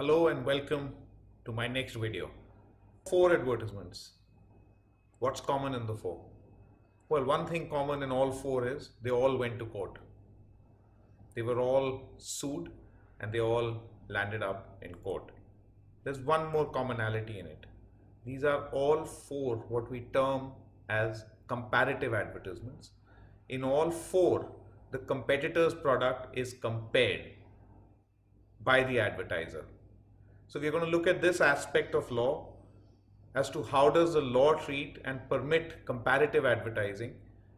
Hello and welcome to my next video. Four advertisements. What's common in the four? Well, one thing common in all four is they all went to court. They were all sued and they all landed up in court. There's one more commonality in it. These are all four what we term as comparative advertisements. In all four, the competitor's product is compared by the advertiser. So we're going to look at this aspect of law as to how does the law treat and permit comparative advertising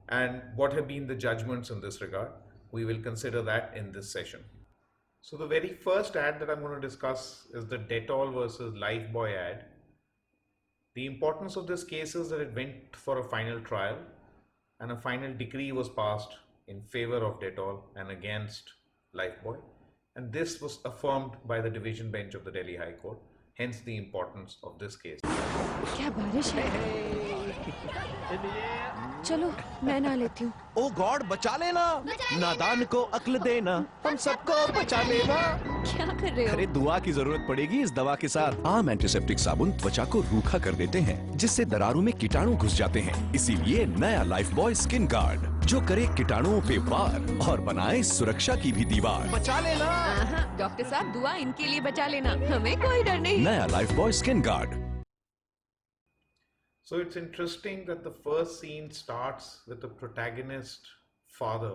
and what have been the judgments in this regard. We will consider that in this session. So the very first ad that I'm going to discuss is the Dettol versus Lifebuoy ad. The importance of this case is that it went for a final trial and a final decree was passed in favor of Dettol and against Lifebuoy. And this was affirmed by the division bench of the Delhi High Court, hence the importance of this case. क्या बारिश है? चलो मैं नहा लेती हूँ। ओ god बचा लेना, नादान को अक्ल देना, हम सबको बचा लेना। क्या कर रहे हो? अरे दुआ की जरूरत पड़ेगी इस दवा के साथ। आम एंटीसेप्टिक साबुन त्वचा को रूखा कर देते हैं, जिससे दरारों में कीटाणु घुस जाते हैं। इसीलिए नया लाइफबॉय स्किन गार्ड जो करे कीटाणुओं पे वार और बनाए सुरक्षा की भी दीवार। बचा लेना। डॉक्टर साहब दुआ इनके लिए बचा लेना, हमें कोई डर नहीं। नया Lifebuoy skin guard. So it's interesting that the first scene starts with the protagonist father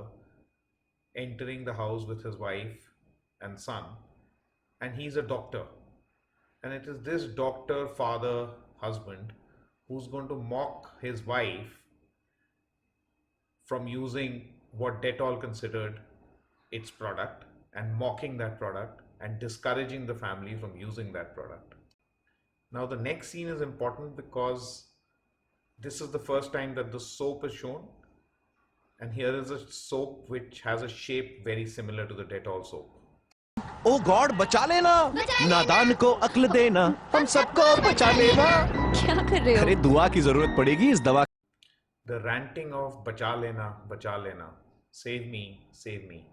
entering the house with his wife and son, and he's a doctor. And it is this doctor, father, husband who's going to mock his wife from using what Dettol considered its product and mocking that product and discouraging the family from using that product. Now the next scene is important because this is the first time that the soap is shown, and here is a soap which has a shape very similar to the Dettol soap. Oh god बचा लेना, नादान को अक्ल देना, हम सबको बचा लेना। क्या कर रहे हो? अरे दुआ की जरूरत पड़ेगी इस दवा। The ranting of बचा लेना, save me.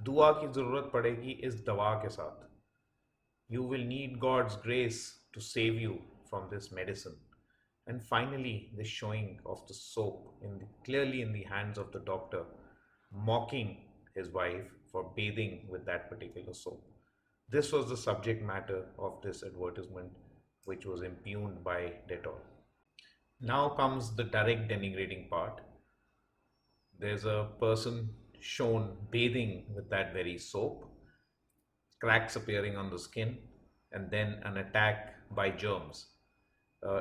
दुआ की जरूरत पड़ेगी इस दवा के साथ. You will need God's grace to save you from this medicine. And finally, the showing of the soap clearly in the hands of the doctor, mocking his wife for bathing with that particular soap. This was the subject matter of this advertisement, which was impugned by Dettol. Now comes the direct denigrating part. There's a person shown bathing with that very soap, cracks appearing on the skin, and then an attack by germs.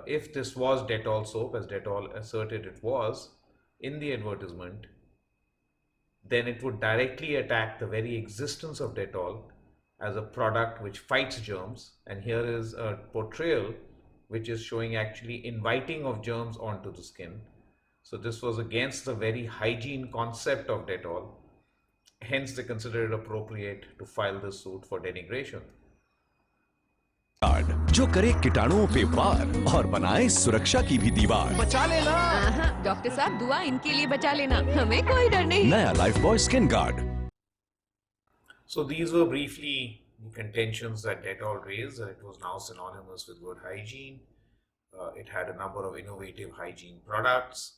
If this was Dettol soap, as Dettol asserted it was in the advertisement, then it would directly attack the very existence of Dettol as a product which fights germs. And here is a portrayal which is showing actually inviting of germs onto the skin. So this was against the very hygiene concept of Dettol. Hence they considered it appropriate to file this suit for denigration. जो करे कीटाणुओं पे वार और बनाए सुरक्षा की भी दीवार। बचा लेना। डॉक्टर साहब दुआ इनके लिए बचा लेना, हमें कोई डर नहीं। नया Lifebuoy skin guard. So these were briefly the contentions that Dettol raised, that it was now synonymous with good hygiene. It had a number of innovative hygiene products,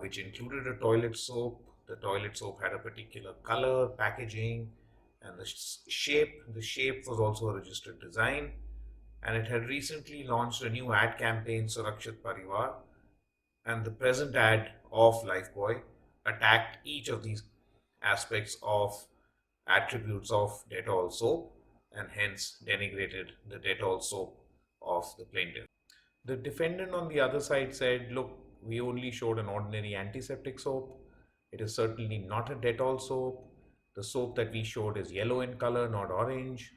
which included a toilet soap. The toilet soap had a particular color, packaging, and the shape. The shape was also a registered design. And it had recently launched a new ad campaign, Surakshit Parivar, and the present ad of Lifebuoy attacked each of these aspects of attributes of Dettol soap and hence denigrated the Dettol soap of the plaintiff. The defendant on the other side said, look, we only showed an ordinary antiseptic soap. It is certainly not a Dettol soap. The soap that we showed is yellow in color, not orange.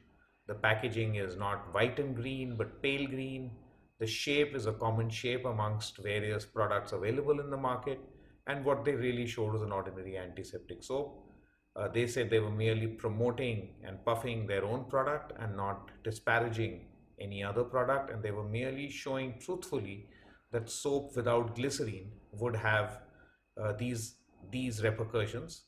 The packaging is not white and green, but pale green. The shape is a common shape amongst various products available in the market. And what they really showed was an ordinary antiseptic soap. They said they were merely promoting and puffing their own product and not disparaging any other product. And they were merely showing truthfully that soap without glycerine would have these repercussions.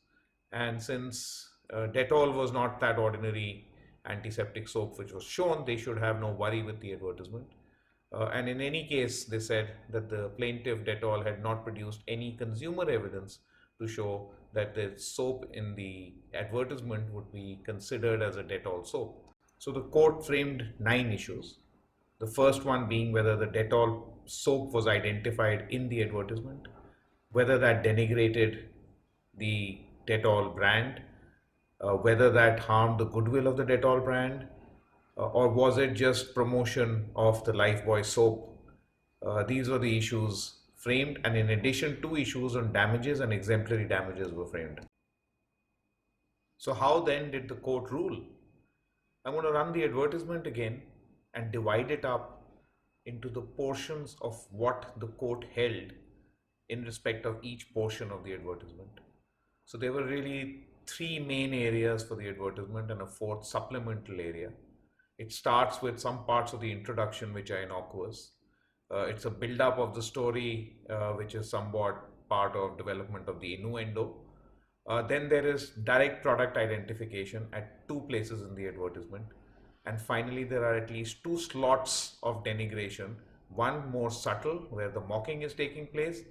And since Dettol was not that ordinary antiseptic soap which was shown, they should have no worry with the advertisement. And in any case, they said that the plaintiff Dettol had not produced any consumer evidence to show that the soap in the advertisement would be considered as a Dettol soap. So the court framed 9 issues. The first one being whether the Dettol soap was identified in the advertisement, whether that denigrated the Dettol brand, whether that harmed the goodwill of the Dettol brand, or was it just promotion of the Lifebuoy soap? These were the issues framed, and in addition, 2 issues on damages and exemplary damages were framed. So how then did the court rule? I'm going to run the advertisement again and divide it up into the portions of what the court held in respect of each portion of the advertisement. So there were really 3 main areas for the advertisement and a 4th supplemental area. It starts with some parts of the introduction which are innocuous. It's a build-up of the story which is somewhat part of development of the innuendo. Then there is direct product identification at 2 places in the advertisement. And finally, there are at least 2 slots of denigration, one more subtle where the mocking is taking place,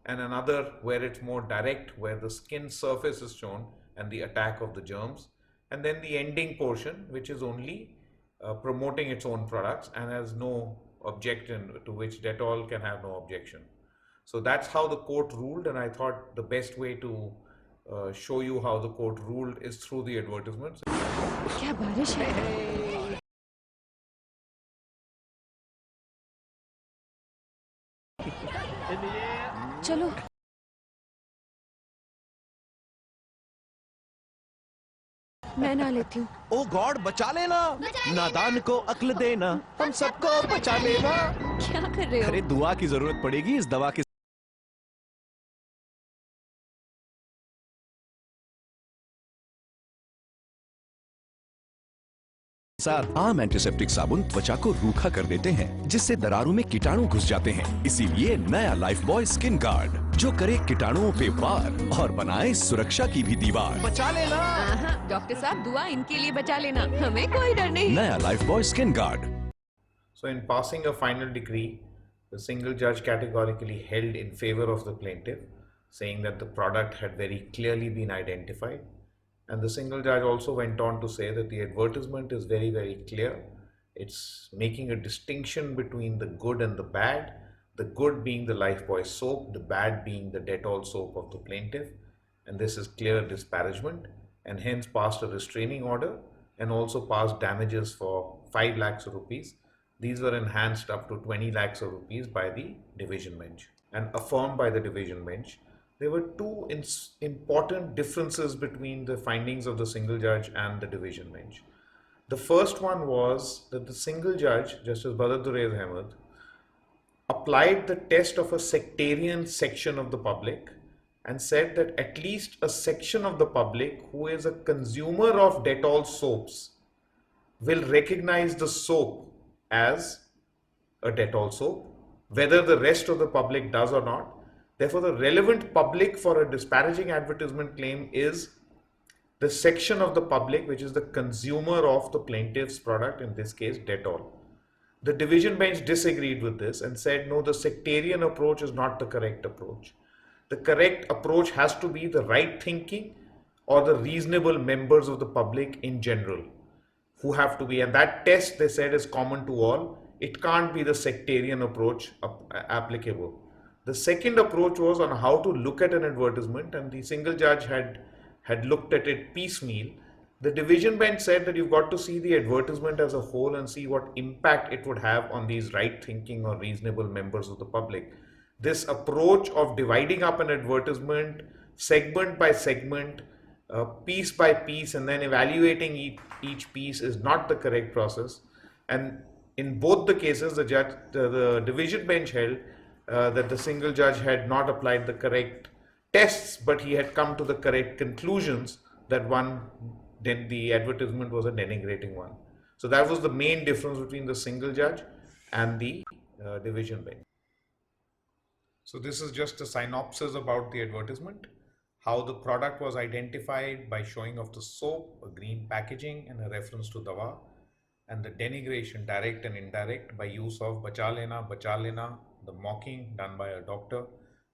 and another where it's more direct where the skin surface is shown and the attack of the germs, and then the ending portion which is only promoting its own products and has no objection, to which Dettol can have no objection. So that's how the court ruled, and I thought the best way to show you how the court ruled is through the advertisements. क्या बारिश है? चलो मैं नहा लेती हूँ। ओ god, बचा लेना, नादान को अक्ल देना, हम सबको बचा लेना। क्या कर रहे हो? अरे दुआ की जरूरत पड़ेगी इस दवा के साथ। आम एंटीसेप्टिक साबुन त्वचा को रूखा कर देते हैं, जिससे दरारों में कीटाणु घुस जाते हैं। इसीलिए नया लाइफबॉय स्किन गार्ड, जो करे कीटाणुओं पे वार और बनाए सुरक्षा की भी दीवार। बचा लेना। डॉक्टर साहब, दुआ इनके लिए बचा लेना, हमें कोई डर नहीं। नया Lifebuoy skin guard. So in passing a final decree, the single judge categorically held in favor of the plaintiff, saying that the product had very clearly been identified. And the single judge also went on to say that the advertisement is very, very clear. It's making a distinction between the good and the bad, the good being the Lifebuoy soap, the bad being the Dettol soap of the plaintiff. And this is clear disparagement, and hence passed a restraining order and also passed damages for 5 lakhs of rupees. These were enhanced up to 20 lakhs of rupees by the division bench and affirmed by the division bench. There were 2 important differences between the findings of the single judge and the division bench. The first one was that the single judge, Justice Badruddin Ahmed, applied the test of a sectarian section of the public and said that at least a section of the public who is a consumer of Dettol soaps will recognize the soap as a Dettol soap, whether the rest of the public does or not. Therefore, the relevant public for a disparaging advertisement claim is the section of the public which is the consumer of the plaintiff's product, in this case Dettol. The division bench disagreed with this and said, no, the sectarian approach is not the correct approach. The correct approach has to be the right thinking or the reasonable members of the public in general who have to be, and that test, they said, is common to all. It can't be the sectarian approach applicable. The second approach was on how to look at an advertisement, and the single judge had looked at it piecemeal. The division bench said that you've got to see the advertisement as a whole and see what impact it would have on these right thinking or reasonable members of the public. This approach of dividing up an advertisement segment by segment, piece by piece, and then evaluating each piece is not the correct process. And in both the cases, the division bench held that the single judge had not applied the correct tests, but he had come to the correct conclusions that then the advertisement was a denigrating one. So that was the main difference between the single judge and the division bench. So this is just a synopsis about the advertisement. how the product was identified by showing of the soap, a green packaging and a reference to dawa, and the denigration, direct and indirect, by use of bacha lena, the mocking done by a doctor,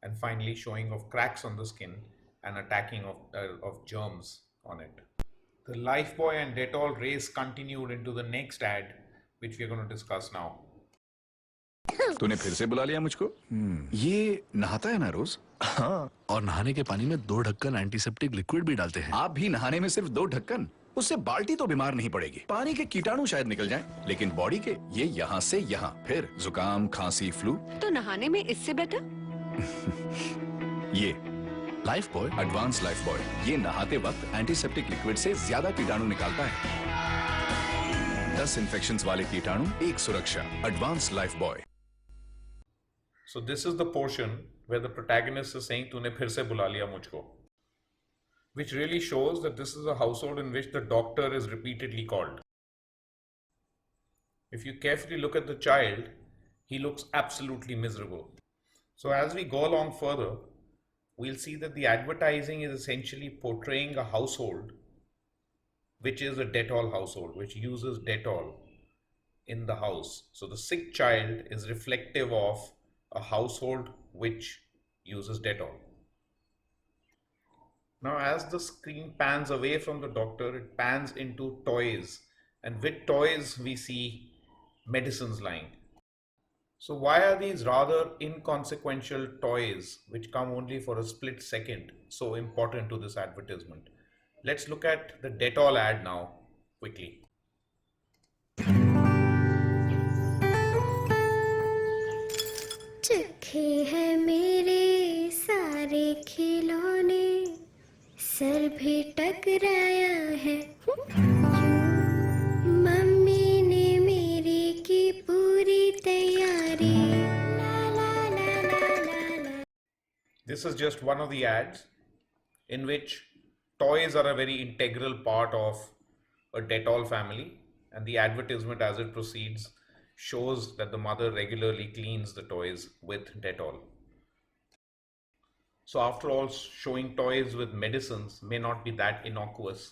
and finally showing of cracks on the skin and attacking of germs on it. The Lifebuoy and Dettol race continued into the next ad, which we are going to discuss now. तूने फिर से बुला लिया मुझको ये नहाता है ना रोज? हाँ, और नहाने के पानी में 2 ढक्कन एंटीसेप्टिक लिक्विड भी डालते हैं। आप भी नहाने में सिर्फ 2 ढक्कन, उससे बाल्टी तो बीमार नहीं पड़ेगी। पानी के कीटाणु शायद निकल जाएं, लेकिन बॉडी के ये यहाँ से यहाँ, फिर जुकाम, खांसी, फ्लू। तो नहाने में इससे बेटर? ये life boy, advance life boy, ये नहाते वक्त एंटीसेप्टिक लिक्विड से ज्यादा कीटाणु निकालता है। 10 इन्फेक्शंस वाले कीटाणु, 1 सुरक्षा, advance life boy. So this is the portion where the protagonist is saying तूने फिर से बुला लिया मुझको, which really shows that this is a household in which the doctor is repeatedly called. If you carefully look at the child, he looks absolutely miserable. So as we go along further, we'll see that the advertising is essentially portraying a household which is a Dettol household, which uses Dettol in the house. So the sick child is reflective of a household which uses Dettol. Now, as the screen pans away from the doctor, it pans into toys, and with toys we see medicines lying. So why are these rather inconsequential toys, which come only for a split second, so important to this advertisement? Let's look at the Dettol ad now quickly. चखे हैं मेरे सारे खिलौने, sir भी टकराया है, mummy ने मेरी की पूरी तैयारी, ला ला ला ला ला ला। This is just one of the ads in which toys are a very integral part of a Dettol family, and the advertisement as it proceeds shows that the mother regularly cleans the toys with Dettol. So after all, showing toys with medicines may not be that innocuous.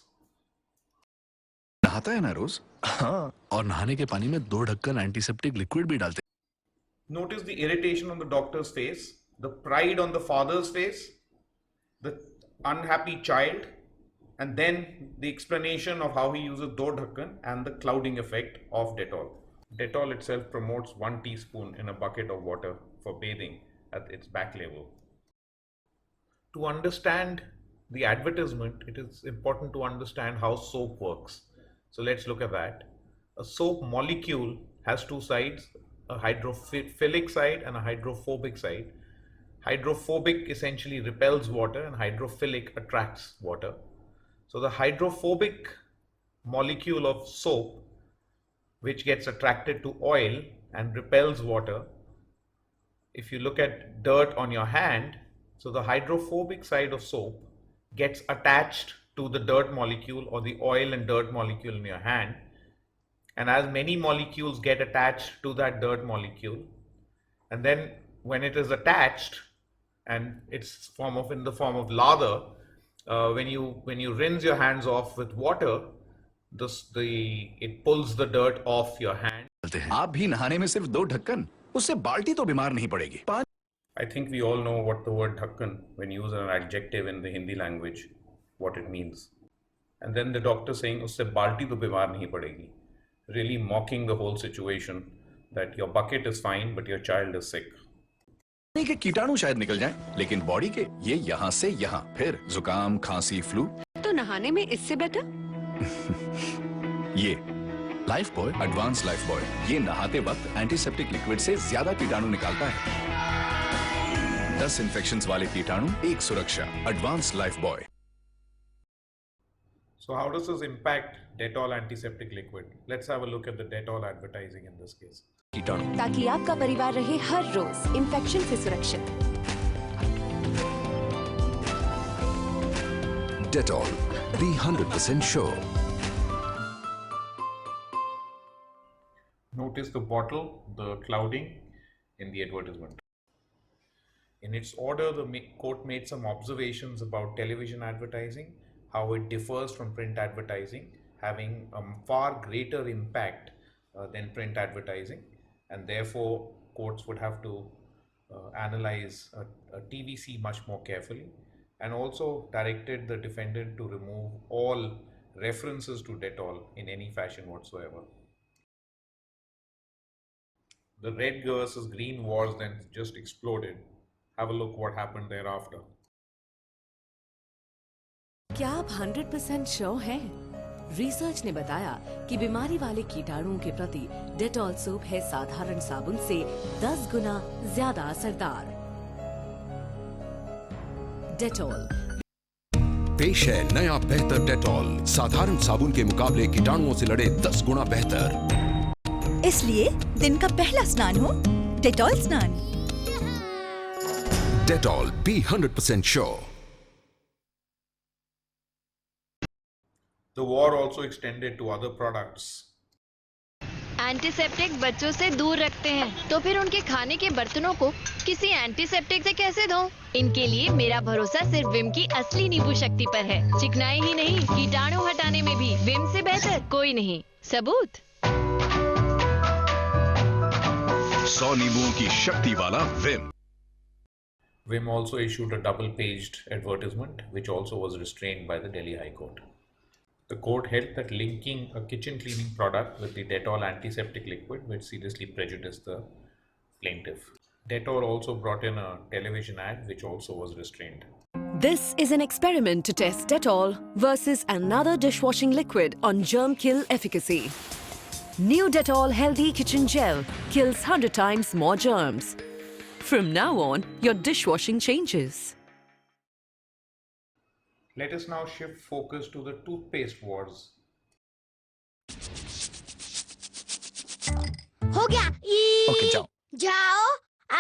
नहाता है ना रोज? हाँ, और नहाने के पानी में 2 ढक्कन एंटीसेप्टिक लिक्विड भी डालते हैं। Notice the irritation on the doctor's face, the pride on the father's face, the unhappy child, and then the explanation of how he uses do dhakkan and the clouding effect of Dettol. Dettol itself promotes 1 teaspoon in a bucket of water for bathing at its back level. To understand the advertisement, it is important to understand how soap works. So let's look at that. A soap molecule has 2 sides, a hydrophilic side and a hydrophobic side. Hydrophobic essentially repels water and hydrophilic attracts water. So the hydrophobic molecule of soap, which gets attracted to oil and repels water. If you look at dirt on your hand, so the hydrophobic side of soap gets attached to the dirt molecule or the oil and dirt molecule in your hand. And as many molecules get attached to that dirt molecule, and then when it is attached and it's in the form of lather, when you rinse your hands off with water, it pulls the dirt off your hand. आप भी नहाने में सिर्फ 2 ढक्कन, उससे बाल्टी तो बीमार नहीं पड़ेगी। I think we all know what the word dhakkan, when used as an adjective in the Hindi language, what it means. And then the doctor saying usse balti to bimar nahi padegi, really mocking the whole situation that your bucket is fine but your child is sick. पानी के कीटाणु शायद निकल जाएं, लेकिन body के ये यहाँ से यहाँ, फिर जुकाम, खांसी, फ्लू। तो नहाने में इससे बेटर? ये life boy, advance life boy, ये नहाते वक्त एंटीसेप्टिक लिक्विड से ज्यादा कीटाणु निकालता है। 10 इन्फेक्शंस वाले कीटाणु, 1 सुरक्षा, advance life boy. So how does this impact Dettol antiseptic liquid? Let's have a look at the Dettol advertising in this case. कीटाणु ताकि आपका परिवार रहे हर रोज इन्फेक्शन से सुरक्षित। Dettol, the 100% sure. Notice the bottle, the clouding in the advertisement. In its order, the court made some observations about television advertising, how it differs from print advertising, having a far greater impact than print advertising, and therefore courts would have to analyze a TVC much more carefully, and also directed the defendant to remove all references to Dettol in any fashion whatsoever. The red versus green wars then just exploded. Have a look what happened thereafter. क्या आप 100% sure हैं? Research ने बताया कि बीमारी वाले कीटाणुओं के प्रति डेटॉल सोप है साधारण साबुन से 10 गुना ज्यादा असरदार। डेटॉल पेश है नया बेहतर डेटॉल, साधारण साबुन के मुकाबले कीटाणुओं से लड़े 10 गुना बेहतर। इसलिए दिन का पहला स्नान हो डेटॉल स्नान। Dettol, be 100% sure. The war also extended to other products. Antiseptic बच्चों से दूर रखते हैं, तो फिर उनके खाने के बर्तनों को किसी एंटीसेप्टिक से कैसे धो? इनके लिए मेरा भरोसा सिर्फ विम की असली नींबू शक्ति पर है। चिकनाई ही नहीं, कीटाणु हटाने में भी विम से बेहतर कोई नहीं। सबूत 100 नींबुओं की शक्ति वाला Vim. Vim also issued a double-paged advertisement, which also was restrained by the Delhi High Court. The court held that linking a kitchen cleaning product with the Dettol antiseptic liquid would seriously prejudice the plaintiff. Dettol also brought in a television ad, which also was restrained. This is an experiment to test Dettol versus another dishwashing liquid on germ kill efficacy. New Dettol Healthy Kitchen Gel kills 100 times more germs. From now on, your dishwashing changes. Let us now shift focus to the toothpaste wars. हो गया। Okay जाओ। जाओ,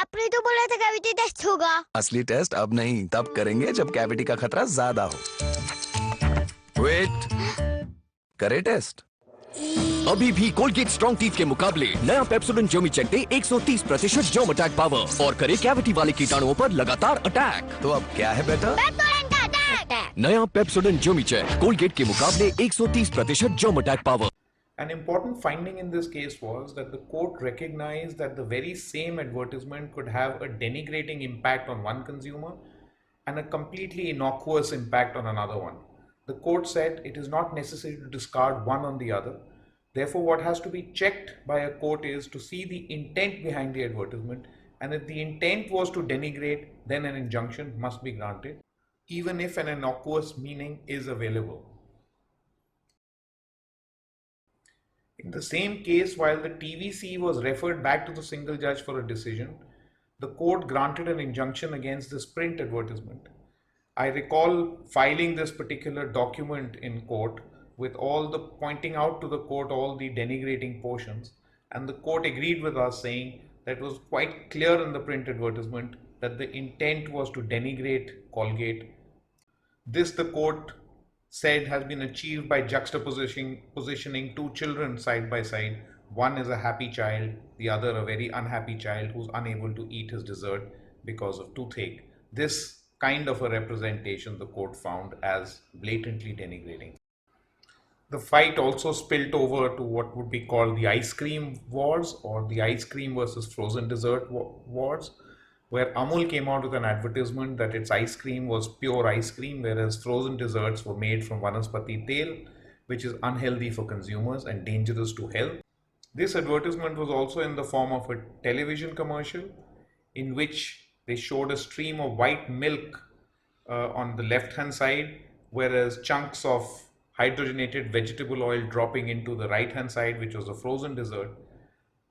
आपने तो बोला था cavity test होगा। असली टेस्ट अब नहीं, तब करेंगे जब कैविटी का खतरा ज्यादा हो। वेट, करे टेस्ट। अभी भी कोलगेट स्ट्रॉन्ग टीथ के मुकाबले नया पेप्सोडेंट जर्मी चेक दे 130% जर्म अटैक पावर और करे कैविटी वाले कीटाणुओं पर लगातार अटैक। तो अब क्या है बेटर? नया पेप्सोडेंट जर्मी चेक कोलगेट के मुकाबले 130% germ attack power. An important finding in this case was that the court recognized that the very same advertisement could have a denigrating impact on one consumer and a completely innocuous impact on another one. The court said it is not necessary to discard one on the other. Therefore, what has to be checked by a court is to see the intent behind the advertisement, and if the intent was to denigrate, then an injunction must be granted, even if an innocuous meaning is available. In the same case, while the TVC was referred back to the single judge for a decision, the court granted an injunction against this print advertisement. I recall filing this particular document in court with all the pointing out to the court all the denigrating portions, and the court agreed with us, saying that it was quite clear in the print advertisement that the intent was to denigrate Colgate. This, the court said, has been achieved by positioning two children side by side. One is a happy child, the other a very unhappy child who's unable to eat his dessert because of toothache. This kind of a representation the court found as blatantly denigrating. The fight also spilt over to what would be called the ice cream wars, or the ice cream versus frozen dessert wars, where Amul came out with an advertisement that its ice cream was pure ice cream, whereas frozen desserts were made from vanaspati tel, which is unhealthy for consumers and dangerous to health. This advertisement was also in the form of a television commercial in which they showed a stream of white milk on the left hand side, whereas chunks of hydrogenated vegetable oil dropping into the right hand side, which was a frozen dessert,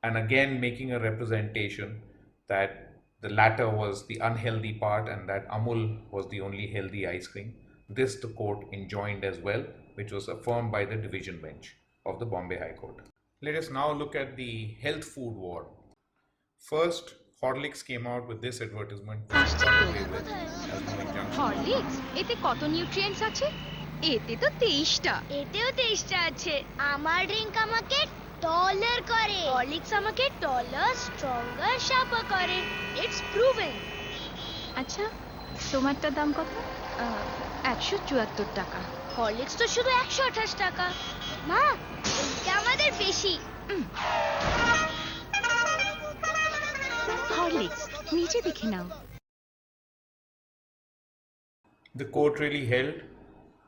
and again making a representation that the latter was the unhealthy part and that Amul was the only healthy ice cream. This the court enjoined as well, which was affirmed by the division bench of the Bombay High Court. Let us now look at the health food war. First, Horlicks came out with this advertisement. Horlicks এতে কত nutrients আছে? এতে তো 23টা। এতেও 23টা আছে। আমার drink আমাকে টলার করে, হরলিক্স আমাকে টলার, স্ট্রঙ্গার, শার্পার করে। It's proven. আচ্ছা তোমারটার দাম কত? 174 টাকা। হরলিক্স তো শুধু 128 টাকা। মা, এটা আমাদের বেশি। হরলিক্স নিচে দেখে নাও। The court really held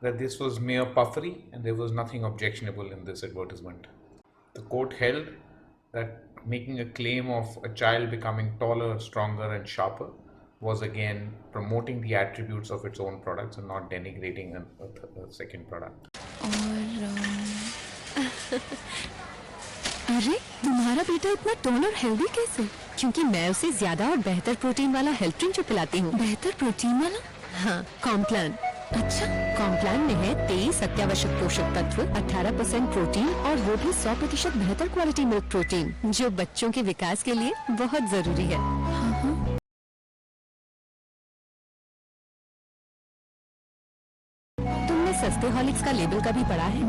that this was mere puffery and there was nothing objectionable in this advertisement. The court held that making a claim of a child becoming taller, stronger, and sharper was again promoting the attributes of its own products and not denigrating a second product. अरे तुम्हारा बेटा इतना toll और healthy कैसे? क्योंकि मैं उसे ज्यादा और बेहतर प्रोटीन वाला हेल्थ ड्रिंक जो पिलाती हूँ। बेहतर प्रोटीन वाला? हाँ, कॉम्प्लान। अच्छा, कॉम्प्लान में है 23 अत्यावश्यक पोषक तत्व, 18% प्रोटीन और वो भी 100% बेहतर क्वालिटी मिल्क प्रोटीन, जो बच्चों के विकास के लिए बहुत जरूरी है। तुमने सस्ते हॉर्लिक्स का लेबल कभी पढ़ा है?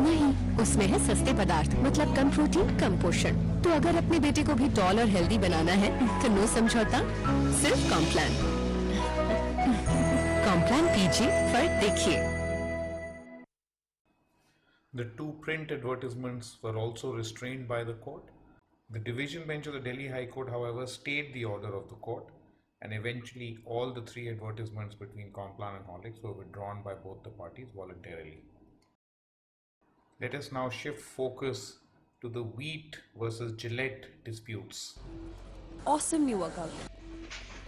नहीं, उसमें है सस्ते पदार्थ, मतलब कम प्रोटीन, कम पोषण। तो अगर अपने बेटे को भी टॉल और हेल्दी बनाना है तो नो समझौता, सिर्फ कॉम्प्लान। कॉम्प्लान पीजिए, फर्क देखिए। The two print advertisements were also restrained by the court. The division bench of the Delhi High Court, however, stayed the order of the court, and eventually all the three advertisements between Complan and Horlicks were withdrawn by both the parties voluntarily. Let us now shift focus to the wheat versus Gillette disputes. Awesome new workout.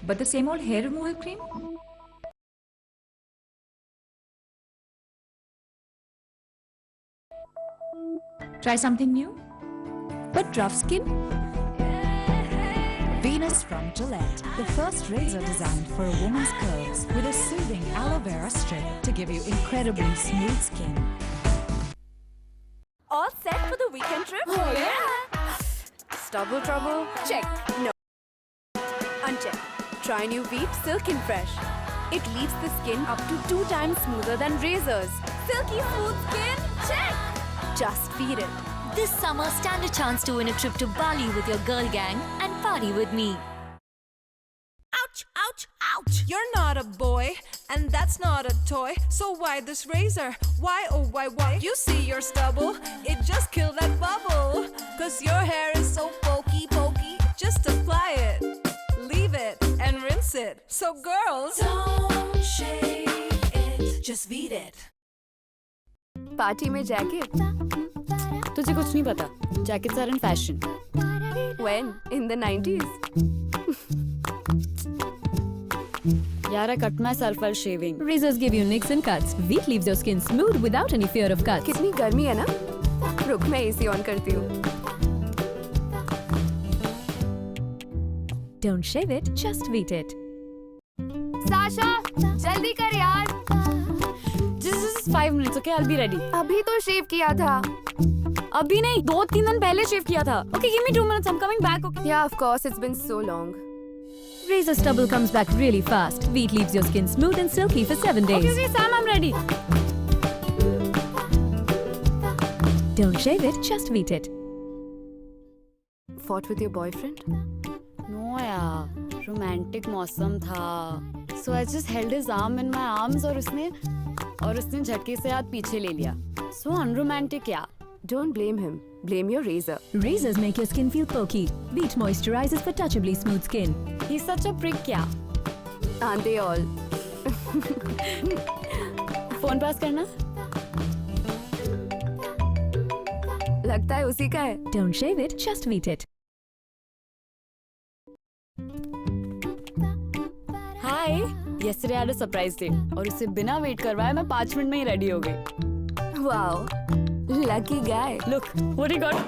But the same old hair removal cream? Try something new? But rough skin? Venus from Gillette, the first razor designed for a woman's curves with a soothing aloe vera strip to give you incredibly smooth skin. All set for the weekend trip? Oh yeah! Stubble trouble? Check. No. Uncheck. Try new Veet Silk and Fresh. It leaves the skin up to 2 times smoother than razors. Silky smooth skin? Check. Just feed it. This summer, stand a chance to win a trip to Bali with your girl gang and party with me. Ouch, ouch, ouch! You're not a boy, and that's not a toy. So why this razor? Why, oh why? You see your stubble? It just killed that bubble. Cause your hair is so pokey. Just apply it, leave it, and rinse it. So girls, don't shave it, just beat it. Party में jacket? तुझे कुछ नहीं पता, jackets are in fashion. When? In the 90s? Yaar, I cut myself while shaving. Razors give you nicks and cuts. Veet leaves your skin smooth without any fear of cuts. कितनी गर्मी है ना? रुक मैं AC ऑन करती हूँ. Don't shave it, just Veet it. Sasha, जल्दी कर यार। Just 5 minutes, okay? I'll be ready. अभी तो शेव किया था। अभी नहीं, 2-3 दिन पहले शेव किया था. Okay, give me 2 minutes. I'm coming back. Okay. Yeah, of course. It's been so long. Razor stubble comes back really fast. Veet leaves your skin smooth and silky for 7 days. Okay, Sam, I'm ready. Don't shave it, just Veet it. Fought with your boyfriend? No, yaar. Romantic मौसम था. So I just held his arm in my arms और उसने झटके से हाथ पीछे ले लिया. So unromantic, yeah. Don't blame him. Blame your razor. Razors make your skin feel pokey. Veet moisturizes for touchably smooth skin. He's such a prick, क्या? Aren't they all? Phone पास करना? लगता है उसी का है. Don't shave it, just Veet it. Hi. Yesterday I had a surprise date और उसे बिना वेट करवाए मैं 5 मिनट में ही रेडी हो गई. Wow. Lucky guy. Look, what he got?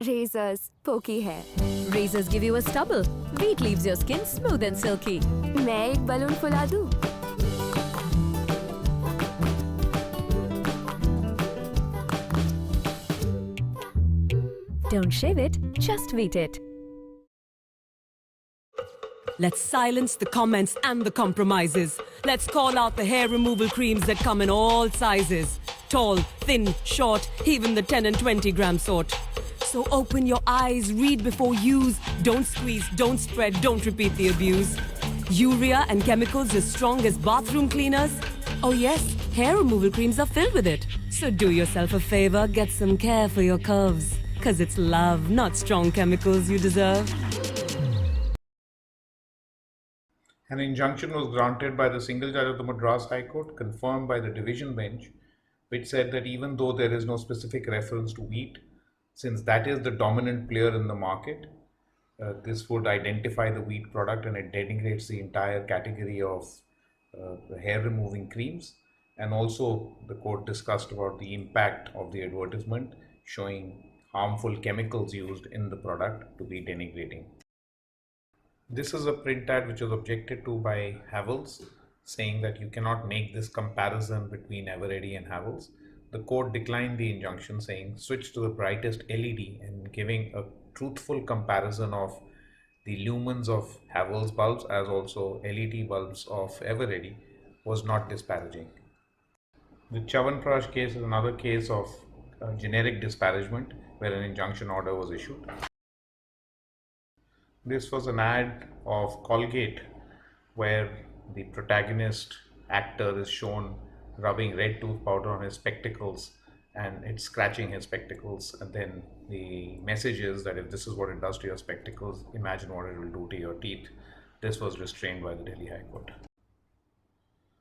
Razors, pokey hair. Razors give you a stubble. Veet leaves your skin smooth and silky. मैं एक बलून फुला दूं? Don't shave it, just Veet it. Let's silence the comments and the compromises. Let's call out the hair removal creams that come in all sizes. Tall, thin, short, even the 10 and 20 gram sort. So open your eyes, read before use. Don't squeeze, don't spread, don't repeat the abuse. Urea and chemicals as strong as bathroom cleaners. Oh yes, hair removal creams are filled with it. So do yourself a favor, get some care for your curves. 'Cause it's love, not strong chemicals you deserve. An injunction was granted by the single judge of the Madras High Court, confirmed by the division bench, which said that even though there is no specific reference to wheat, since that is the dominant player in the market, this would identify the wheat product and it denigrates the entire category of hair removing creams. And also the court discussed about the impact of the advertisement showing harmful chemicals used in the product to be denigrating. This is a print ad which was objected to by Havells, saying that you cannot make this comparison between Eveready and Havells. The court declined the injunction, saying switch to the brightest LED, and giving a truthful comparison of the lumens of Havells bulbs as also LED bulbs of Eveready was not disparaging. The Chyawanprash case is another case of generic disparagement where an injunction order was issued. This was an ad of Colgate where the protagonist actor is shown rubbing red tooth powder on his spectacles and it's scratching his spectacles, and then the message is that if this is what it does to your spectacles, imagine what it will do to your teeth. This was restrained by the Delhi High Court.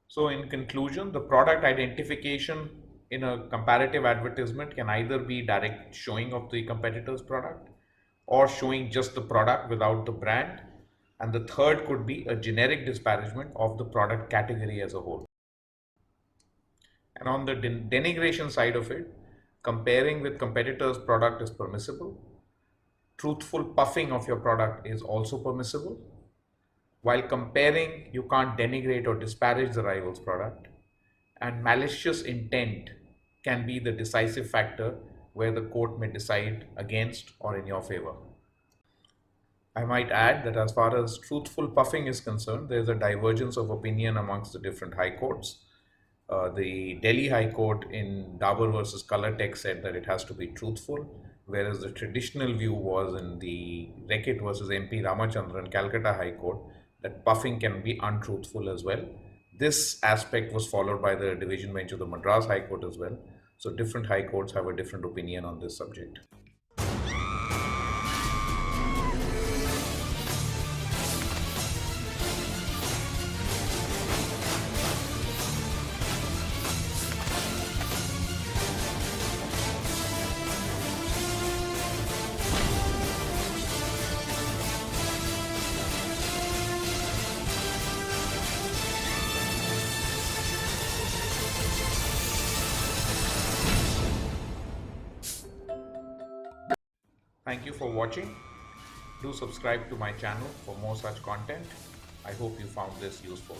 So in conclusion, the product identification in a comparative advertisement can either be direct showing of the competitor's product or showing just the product without the brand, and the third could be a generic disparagement of the product category as a whole. And on the denigration side of it, comparing with competitors' product is permissible. Truthful puffing of your product is also permissible. While comparing, you can't denigrate or disparage the rival's product. And malicious intent can be the decisive factor where the court may decide against or in your favor. I might add that as far as truthful puffing is concerned, there is a divergence of opinion amongst the different high courts. The Delhi High Court in Dabur versus Colortech said that it has to be truthful, whereas the traditional view was in the Reckitt versus MP Ramachandran, Calcutta High Court, that puffing can be untruthful as well. This aspect was followed by the division bench of the Madras High Court as well. So different high courts have a different opinion on this subject. Thank you for watching. Do subscribe to my channel for more such content. I hope you found this useful.